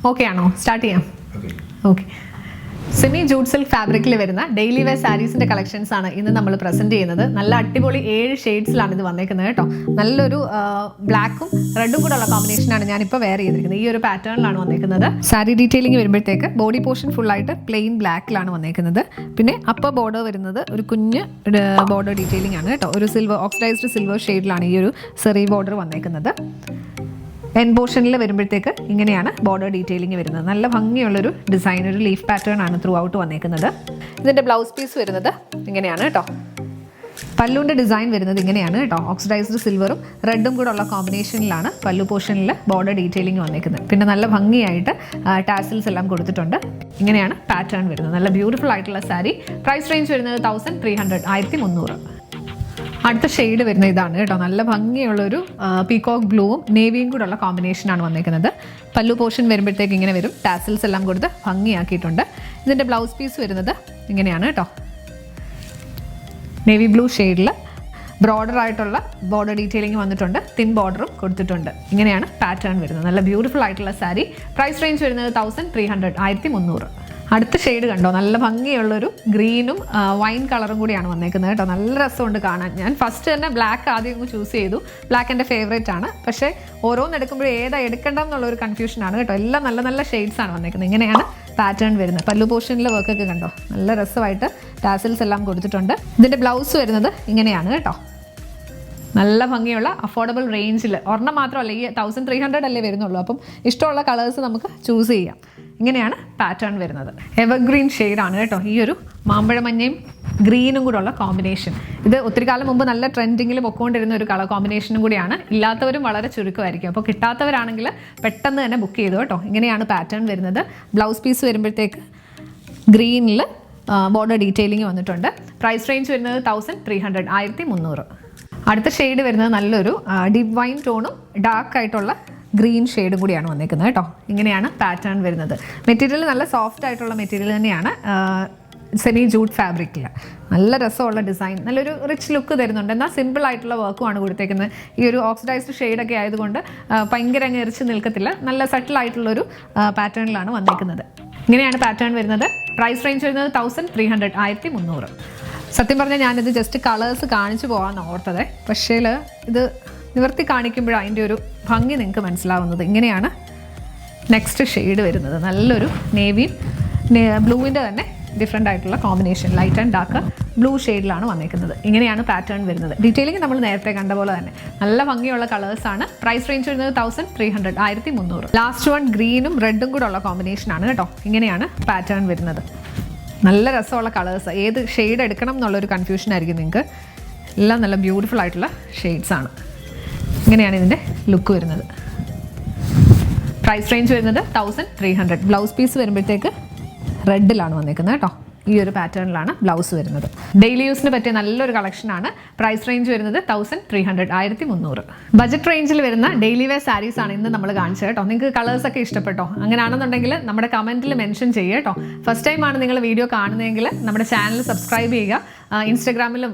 Okay ആണോ? Start ചെയ്യാം. Okay. Semi jute silk ഫാബ്രിക്കിൽ വരുന്ന ഡെയിലി വെയർ സാരീസിന്റെ കളക്ഷൻസ് ആണ് ഇന്ന് നമ്മൾ പ്രസന്റ് ചെയ്യുന്നത്. നല്ല അടിപൊളി 7 ഷെയ്ഡ്സിലാണ് ഇത് വന്നേക്കുന്നത് കേട്ടോ. നല്ലൊരു ബ്ലാക്കും റെഡും കൂടെ ഉള്ള കോമ്പിനേഷനാണ് ഞാനിപ്പോൾ വെയർ ചെയ്തിരിക്കുന്നത്. ഈ ഒരു പാറ്റേണിലാണ് വന്നേക്കുന്നത്. സാരി ഡീറ്റെയിലിംഗ് വരുമ്പോഴത്തേക്ക് ബോഡി പോർഷൻ ഫുൾ ആയിട്ട് പ്ലെയിൻ ബ്ലാക്കിലാണ് വന്നേക്കുന്നത്. പിന്നെ അപ്പർ ബോർഡർ വരുന്നത് ഒരു കുഞ്ഞ് ബോർഡർ ഡീറ്റെയിലിംഗ് ആണ് കേട്ടോ. ഒരു ഓക്സിഡൈസ്ഡ് സിൽവർ ഷെയ്ഡിലാണ് ഈ ഒരു സെറി ബോർഡർ വന്നേക്കുന്നത്. എൻ പോർഷനിൽ വരുമ്പോഴത്തേക്ക് ഇങ്ങനെയാണ് ബോർഡർ ഡീറ്റെയിലിംഗ് വരുന്നത്. നല്ല ഭംഗിയുള്ളൊരു ഡിസൈൻ, ഒരു ലീഫ് പാറ്റേൺ ആണ് ത്രൂ ഔട്ട് വന്നേക്കുന്നത്. ഇതിൻ്റെ ബ്ലൗസ് പീസ് വരുന്നത് ഇങ്ങനെയാണ് കേട്ടോ. പല്ലുവിൻ്റെ ഡിസൈൻ വരുന്നത് ഇങ്ങനെയാണ് കേട്ടോ. ഓക്സിഡൈസ്ഡ് സിൽവറും റെഡും കൂടെ ഉള്ള കോമ്പിനേഷനിലാണ് പല്ലു പോർഷനിൽ ബോർഡർ ഡീറ്റെയിലിംഗ് വന്നേക്കുന്നത്. പിന്നെ നല്ല ഭംഗിയായിട്ട് ടാസിൽസ് എല്ലാം കൊടുത്തിട്ടുണ്ട്. ഇങ്ങനെയാണ് പാറ്റേൺ വരുന്നത്. നല്ല ബ്യൂട്ടിഫുൾ ആയിട്ടുള്ള സാരി. പ്രൈസ് റേഞ്ച് വരുന്നത് 1300, 1300. അടുത്ത ഷെയ്ഡ് വരുന്ന ഇതാണ് കേട്ടോ. നല്ല ഭംഗിയുള്ളൊരു പീകോക്ക് ബ്ലൂവും നേവിയും കൂടെ ഉള്ള കോമ്പിനേഷനാണ് വന്നേക്കുന്നത്. പല്ലു പോർഷൻ വരുമ്പോഴത്തേക്ക് ഇങ്ങനെ വരും. ടാസിൽസ് എല്ലാം കൊടുത്ത് ഭംഗിയാക്കിയിട്ടുണ്ട്. ഇതിൻ്റെ ബ്ലൗസ് പീസ് വരുന്നത് ഇങ്ങനെയാണ് കേട്ടോ. നേവി ബ്ലൂ ഷെയ്ഡിൽ ബ്രോഡർ ആയിട്ടുള്ള ബോർഡർ ഡീറ്റെയിലിംഗ് വന്നിട്ടുണ്ട്. തിൻ ബോർഡറും കൊടുത്തിട്ടുണ്ട്. ഇങ്ങനെയാണ് പാറ്റേൺ വരുന്നത്. നല്ല ബ്യൂട്ടിഫുൾ ആയിട്ടുള്ള സാരി. പ്രൈസ് റേഞ്ച് വരുന്നത് 1300, 1300. അടുത്ത ഷെയ്ഡ് കണ്ടോ, നല്ല ഭംഗിയുള്ളൊരു ഗ്രീനും വൈൻ കളറും കൂടിയാണ് വന്നേക്കുന്നത് കേട്ടോ. നല്ല രസമുണ്ട് കാണാൻ. ഞാൻ ഫസ്റ്റ് തന്നെ ബ്ലാക്ക് ആദ്യം അങ്ങ് ചൂസ് ചെയ്തു. ബ്ലാക്ക് എൻ്റെ ഫേവറേറ്റ് ആണ്. പക്ഷേ ഓരോന്ന് എടുക്കുമ്പോഴും ഏതാ എടുക്കേണ്ടത് എന്നുള്ളൊരു കൺഫ്യൂഷനാണ് കേട്ടോ. എല്ലാം നല്ല നല്ല ഷെയ്ഡ്സ് ആണ് വന്നേക്കുന്നത്. ഇങ്ങനെയാണ് പാറ്റേൺ വരുന്നത്. പല്ലു പോർഷനിലെ വർക്കൊക്കെ കണ്ടോ, നല്ല രസമായിട്ട് ടാസിൽസ് എല്ലാം കൊടുത്തിട്ടുണ്ട്. ഇതിൻ്റെ ബ്ലൗസ് വരുന്നത് ഇങ്ങനെയാണ് കേട്ടോ. നല്ല ഭംഗിയുള്ള അഫോർഡബിൾ റേഞ്ചിൽ ഒരെണ്ണം മാത്രമല്ല, ഈ 1300 അല്ലേ വരുന്നുള്ളൂ. അപ്പം ഇഷ്ടമുള്ള കളേഴ്സ് നമുക്ക് ചൂസ് ചെയ്യാം. ഇങ്ങനെയാണ് പാറ്റേൺ വരുന്നത്. എവർഗ്രീൻ ഷെയ്ഡാണ് കേട്ടോ. ഈ ഒരു മാമ്പഴ മഞ്ഞയും ഗ്രീനും കൂടെ ഉള്ള കോമ്പിനേഷൻ. ഇത് ഒത്തിരി കാലം മുമ്പ് നല്ല ട്രെൻഡിങ്ങിൽ പൊക്കോണ്ടിരുന്ന ഒരു കളർ കോമ്പിനേഷനും കൂടിയാണ്. ഇല്ലാത്തവരും വളരെ ചുരുക്കമായിരിക്കും. അപ്പോൾ കിട്ടാത്തവരാണെങ്കിൽ പെട്ടെന്ന് തന്നെ ബുക്ക് ചെയ്തു കേട്ടോ. ഇങ്ങനെയാണ് പാറ്റേൺ വരുന്നത്. ബ്ലൗസ് പീസ് വരുമ്പോഴത്തേക്ക് ഗ്രീനിൽ ബോർഡർ ഡീറ്റെയിലിംഗ് വന്നിട്ടുണ്ട്. പ്രൈസ് റേഞ്ച് വരുന്നത് 1300, 1300. അടുത്ത ഷെയ്ഡ് വരുന്നത് നല്ലൊരു ഡീപ്പ് വൈൻ ടോണും ഡാർക്ക് ആയിട്ടുള്ള ഗ്രീൻ ഷെയ്ഡും കൂടിയാണ് വന്നേക്കുന്നത് കേട്ടോ. ഇങ്ങനെയാണ് പാറ്റേൺ വരുന്നത്. മെറ്റീരിയൽ നല്ല സോഫ്റ്റ് ആയിട്ടുള്ള മെറ്റീരിയൽ തന്നെയാണ്. സെമി ജൂട്ട് ഫാബ്രിക്കിൽ നല്ല രസമുള്ള ഡിസൈൻ, നല്ലൊരു റിച്ച് ലുക്ക് തരുന്നുണ്ട്. എന്നാൽ സിമ്പിൾ ആയിട്ടുള്ള വർക്കുമാണ് കൊടുത്തേക്കുന്നത്. ഈ ഒരു ഓക്സിഡൈസ്ഡ് ഷെയ്ഡൊക്കെ ആയതുകൊണ്ട് ഭയങ്കര അങ്ങ് എറിച്ച് നിൽക്കത്തില്ല. നല്ല സെറ്റിലായിട്ടുള്ളൊരു പാറ്റേണിലാണ് വന്നേക്കുന്നത്. ഇങ്ങനെയാണ് പാറ്റേൺ വരുന്നത്. പ്രൈസ് റേഞ്ച് വരുന്നത് 1300, 1300. സത്യം പറഞ്ഞാൽ ഞാനിത് ജസ്റ്റ് കളേഴ്സ് കാണിച്ചു പോകാമെന്ന് ഓർത്തത്. പക്ഷേ ഇത് നിവർത്തി കാണിക്കുമ്പോഴാണ് അതിൻ്റെ ഒരു ഭംഗി നിങ്ങൾക്ക് മനസ്സിലാവുന്നത്. ഇങ്ങനെയാണ് നെക്സ്റ്റ് ഷെയ്ഡ് വരുന്നത്. നല്ലൊരു നേവിയും ബ്ലൂവിൻ്റെ തന്നെ ഡിഫറെൻ്റ് ആയിട്ടുള്ള combination, light and dark blue ഷെയ്ഡിലാണ് വന്നേക്കുന്നത്. ഇങ്ങനെയാണ് പാറ്റേൺ വരുന്നത്. ഡീറ്റെയിലിംഗ് നമ്മൾ നേരത്തെ കണ്ട പോലെ തന്നെ നല്ല ഭംഗിയുള്ള കളേഴ്സാണ്. പ്രൈസ് റേഞ്ച് വരുന്നത് 1300, 1300. ലാസ്റ്റ് വൺ ഗ്രീനും റെഡും കൂടെ ഉള്ള കോമ്പിനേഷനാണ് കേട്ടോ. ഇങ്ങനെയാണ് പാറ്റേൺ വരുന്നത്. നല്ല രസമുള്ള കളേഴ്സ്. ഏത് ഷെയ്ഡ് എടുക്കണം എന്നുള്ളൊരു കൺഫ്യൂഷൻ ആയിരിക്കും നിങ്ങൾക്ക്. എല്ലാം നല്ല ബ്യൂട്ടിഫുൾ ആയിട്ടുള്ള ഷെയ്ഡ്സാണ്. ഇങ്ങനെയാണ് ഇതിൻ്റെ ലുക്ക് വരുന്നത്. പ്രൈസ് റേഞ്ച് വരുന്നത് 1300. ബ്ലൗസ് പീസ് വരുമ്പോഴത്തേക്ക് റെഡിലാണ് വന്നേക്കുന്നത് കേട്ടോ. ഈ ഒരു പാറ്റേണിലാണ് ബ്ലൗസ് വരുന്നത്. ഡെയിലി യൂസിന് പറ്റിയ നല്ലൊരു കളക്ഷനാണ്. പ്രൈസ് റേഞ്ച് വരുന്നത് 1300, 1300. ബജറ്റ് റേഞ്ചിൽ വരുന്ന ഡെയിലി വെയർ സാരീസ് ആണ് ഇന്ന് നമ്മൾ കാണിച്ചത് കേട്ടോ. നിങ്ങൾക്ക് കളേഴ്സ് ഒക്കെ ഇഷ്ടപ്പെട്ടോ? അങ്ങനെയാണെന്നുണ്ടെങ്കിൽ നമ്മുടെ കമൻറ്റിൽ മെൻഷൻ ചെയ്യുക കേട്ടോ. ഫസ്റ്റ് ടൈമാണ് നിങ്ങൾ വീഡിയോ കാണുന്നതെങ്കിൽ നമ്മുടെ ചാനൽ സബ്സ്ക്രൈബ് ചെയ്യുക. ഇൻസ്റ്റഗ്രാമിലും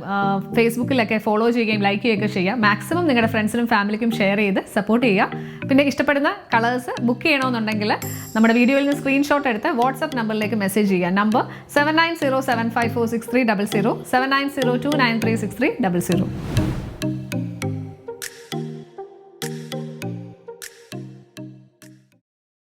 ഫേസ്ബുക്കിലൊക്കെ ഫോളോ ചെയ്യുകയും ലൈക്ക് ചെയ്യുകയൊക്കെ ചെയ്യുക. മാക്സിമം നിങ്ങളുടെ ഫ്രണ്ട്സിനും ഫാമിലിക്കും ഷെയർ ചെയ്ത് സപ്പോർട്ട് ചെയ്യുക. പിന്നെ ഇഷ്ടപ്പെടുന്ന കളേഴ്സ് ബുക്ക് ചെയ്യണമെന്നുണ്ടെങ്കിൽ നമ്മുടെ വീഡിയോയിൽ നിന്ന് സ്ക്രീൻഷോട്ട് എടുത്ത് വാട്സ്ആപ്പ് നമ്പറിലേക്ക് മെസ്സേജ് ചെയ്യുക. നമ്പർ 7907546300, 7902936300.